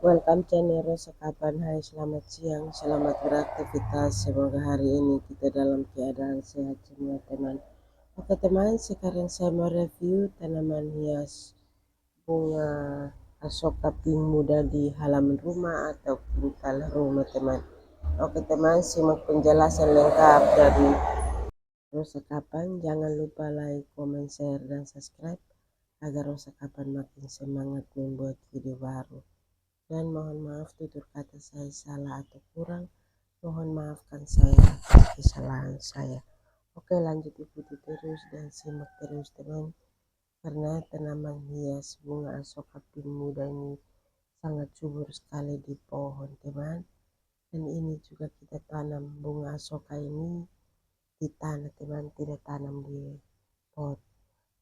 Welcome channel Rosa Kapan. Hai, selamat siang, selamat beraktivitas. Semoga hari ini kita dalam keadaan sehat semua teman. Oke teman, sekarang saya mau review tanaman hias bunga asoka pink muda di halaman rumah atau pintal rumah teman. Oke teman, simak penjelasan lengkap dari Rosa Kapan. Jangan lupa like, comment, share, dan subscribe agar Rosa Kapan makin semangat membuat video baru. Dan mohon maaf tutur kata saya salah atau kurang, mohon maafkan saya atas kesalahan saya. Oke, lanjut ikuti terus dan simak terus teman, karena tanaman hias bunga asoka pink muda ini sangat subur sekali di pohon teman. Dan ini juga kita tanam bunga asoka ini di tanah teman, tidak tanam di pot.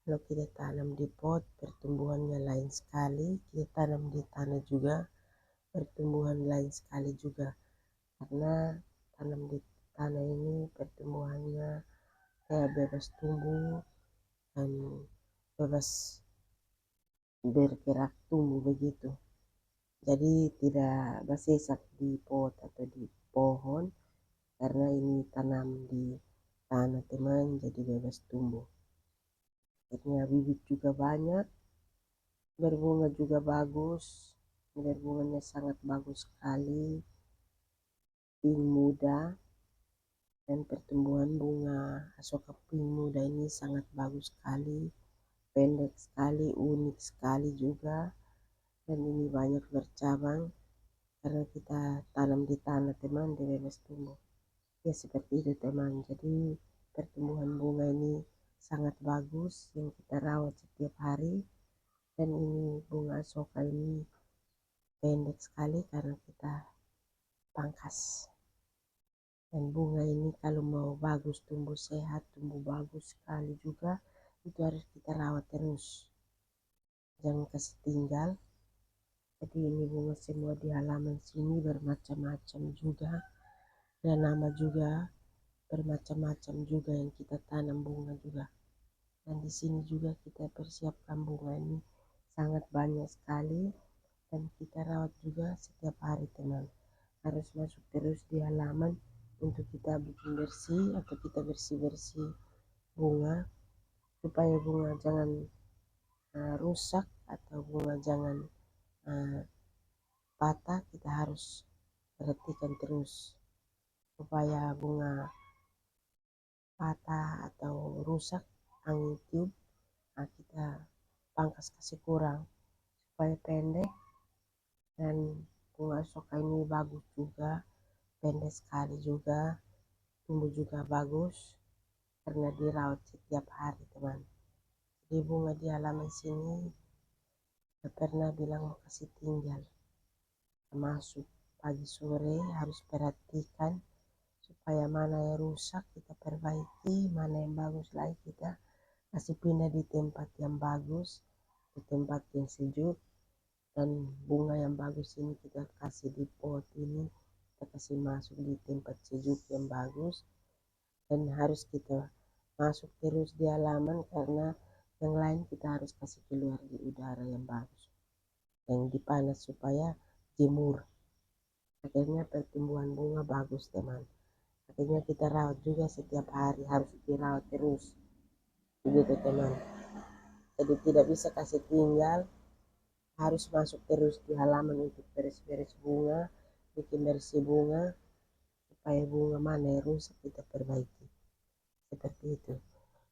Kalau kita tanam di pot, pertumbuhannya lain sekali. Kita tanam di tanah juga, pertumbuhan lain sekali juga, karena tanam di tanah ini pertumbuhannya kayak bebas tumbuh dan bebas bergerak tumbuh begitu, jadi tidak bersesak di pot atau di pohon, karena ini tanam di tanah teman, jadi bebas tumbuh. Akhirnya bibit juga banyak, berbunga juga bagus, berbunganya sangat bagus sekali, pink muda. Dan pertumbuhan bunga asoka pink muda ini sangat bagus sekali, pendek sekali, unik sekali juga, dan ini banyak bercabang karena kita tanam di tanah teman, di bebas tumbuh. Ya seperti itu teman, jadi pertumbuhan bunga ini sangat bagus yang kita rawat setiap hari. Dan ini bunga asoka ini pendek sekali karena kita pangkas. Dan bunga ini kalau mau bagus, tumbuh sehat, tumbuh bagus sekali juga, itu harus kita rawat terus, jangan kasih tinggal. Jadi ini bunga semua di halaman sini bermacam-macam juga, dan nama juga bermacam-macam juga yang kita tanam bunga juga. Dan di sini juga kita persiapkan bunga ini sangat banyak sekali, dan kita rawat juga setiap hari teman. Harus masuk terus di halaman untuk kita bikin bersih atau kita bersih-bersih bunga, supaya bunga jangan rusak atau bunga jangan patah. Kita harus perhatikan terus supaya bunga patah atau rusak angin tiup, kita pangkas kasih kurang supaya pendek. Dan bunga asoka ini bagus juga, pendek sekali juga, tumbuh juga bagus karena dirawat setiap hari teman. Di bunga di halaman sini gak pernah bilang mau kasih tinggal, masuk pagi sore harus perhatikan supaya mana yang rusak kita perbaiki, mana yang bagus lagi kita kasih pindah di tempat yang bagus, di tempat yang sejuk. Dan bunga yang bagus ini kita kasih di pot ini, kita kasih masuk di tempat sejuk yang bagus. Dan harus kita masuk terus di halaman, karena yang lain kita harus kasih keluar di udara yang bagus, yang dipanas supaya jemur. Akhirnya pertumbuhan bunga bagus teman. Akhirnya kita rawat juga setiap hari, harus dirawat terus begitu teman. Jadi tidak bisa kasih tinggal, harus masuk terus di halaman untuk beres-beres bunga, bikin bersih bunga, supaya bunga mana yang rusak kita perbaiki, seperti itu.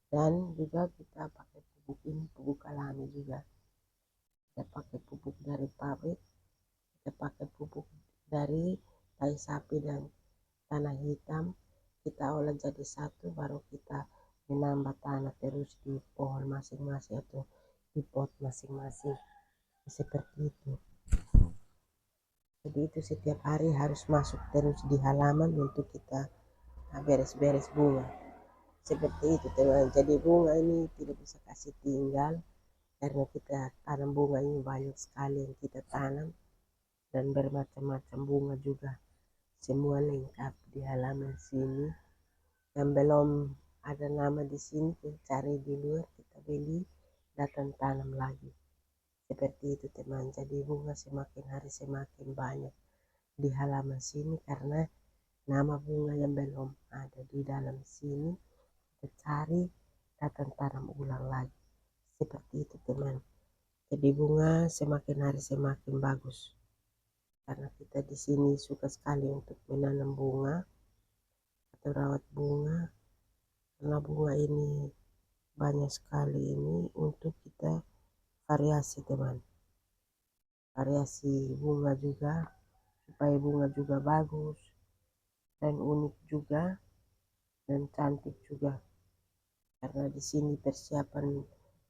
Dan juga kita pakai pupuk ini, pupuk alami juga. Kita pakai pupuk dari pabrik, kita pakai pupuk dari tai sapi dan tanah hitam, kita olah jadi satu, baru kita menambah tanah terus di pohon masing-masing atau di pot masing-masing, seperti itu. Jadi itu setiap hari harus masuk terus di halaman untuk kita beres-beres bunga, seperti itu teman. Jadi bunga ini tidak bisa kasih tinggal, karena kita tanam bunga ini banyak sekali yang kita tanam, dan bermacam-macam bunga juga, semua lengkap di halaman sini. Yang belum ada nama di sini kita cari di luar, kita beli, datang tanam lagi, Seperti itu teman, jadi bunga semakin hari semakin banyak di halaman sini karena nama bunga yang belum ada di dalam sini kita cari, datang tanam ulang lagi. Seperti itu teman, jadi bunga semakin hari semakin bagus karena kita di sini suka sekali untuk menanam bunga atau rawat bunga, karena bunga ini banyak sekali ini untuk kita variasi teman, variasi bunga juga supaya bunga juga bagus dan unik juga dan cantik juga, karena di sini persiapan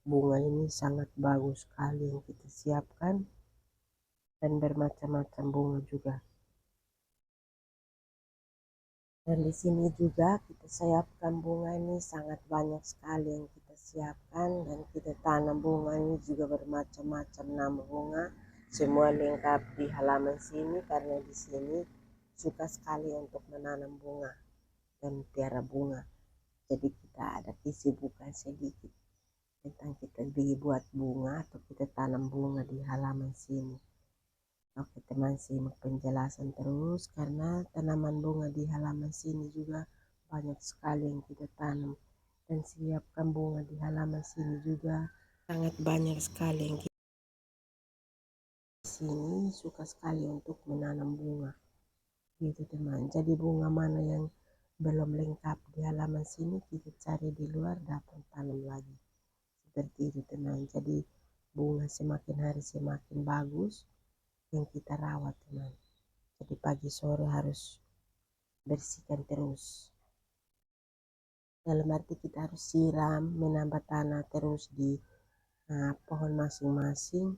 bunga ini sangat bagus sekali yang kita siapkan dan bermacam-macam bunga juga. Dan di sini juga kita siapkan bunga ini sangat banyak sekali yang kita siapkan, dan kita tanam bunga ini juga bermacam-macam nama bunga, semua lengkap di halaman sini karena di sini suka sekali untuk menanam bunga dan piara bunga. Jadi kita ada kesibukan sedikit tentang kita buat bunga atau kita tanam bunga di halaman sini. Oke teman, simak penjelasan terus karena tanaman bunga di halaman sini juga banyak sekali yang kita tanam, dan siapkan bunga di halaman sini juga sangat banyak sekali yang kita di sini suka sekali untuk menanam bunga gitu teman. Jadi bunga mana yang belum lengkap di halaman sini kita cari di luar, dapat tanam lagi seperti itu teman. Jadi bunga semakin hari semakin bagus yang kita rawat teman, jadi pagi sore harus bersihkan terus, dalam arti kita harus siram, menambah tanah terus di pohon masing-masing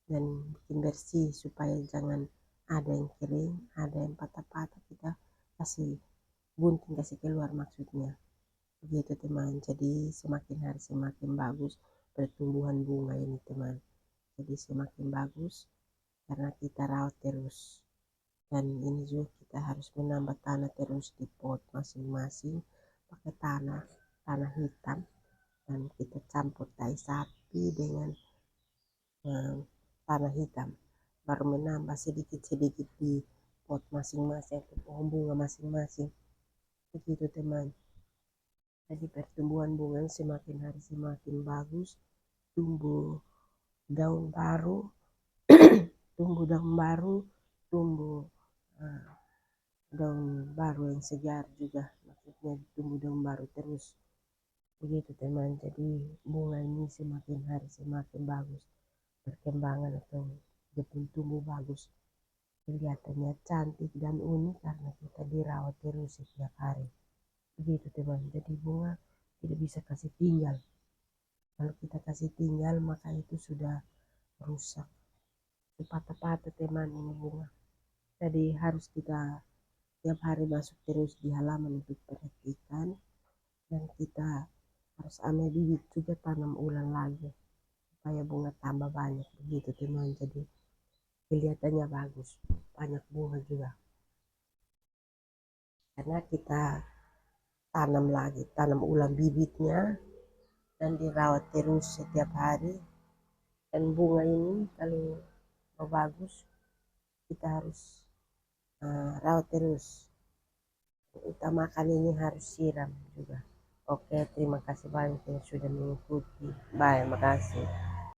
dan bikin bersih supaya jangan ada yang kering, ada yang patah-patah, kita kasih gunting, kasih keluar maksudnya begitu teman. Jadi semakin hari semakin bagus pertumbuhan bunga ini teman, jadi semakin bagus karena kita rawat terus. Dan ini juga kita harus menambah tanah terus di pot masing-masing pakai tanah hitam, dan kita campur tai sapi dengan tanah hitam, baru menambah sedikit-sedikit di pot masing-masing atau pohon bunga masing-masing begitu teman. Jadi pertumbuhan bunga semakin hari semakin bagus, tumbuh daun baru tumbuh daun baru, tumbuh daun baru yang segar juga, maksudnya tumbuh daun baru terus begitu teman. Jadi bunga ini semakin hari semakin bagus perkembangan atau dia pun tumbuh bagus, kelihatannya cantik dan unik karena kita dirawat terus setiap hari begitu teman. Jadi bunga tidak bisa kasih tinggal, kalau kita kasih tinggal maka itu sudah rusak, patah-patah teman ini bunga. Jadi harus kita tiap hari masuk terus di halaman untuk perhatikan, dan kita harus ambil bibit juga tanam ulang lagi supaya bunga tambah banyak begitu teman. Jadi kelihatannya bagus, banyak bunga juga karena kita tanam lagi, tanam ulang bibitnya dan dirawat terus setiap hari. Dan bunga ini kalau mau bagus kita harus rawat terus, utamakan ini harus siram juga. Oke, terima kasih banyak yang sudah mengikuti. Bye, makasih.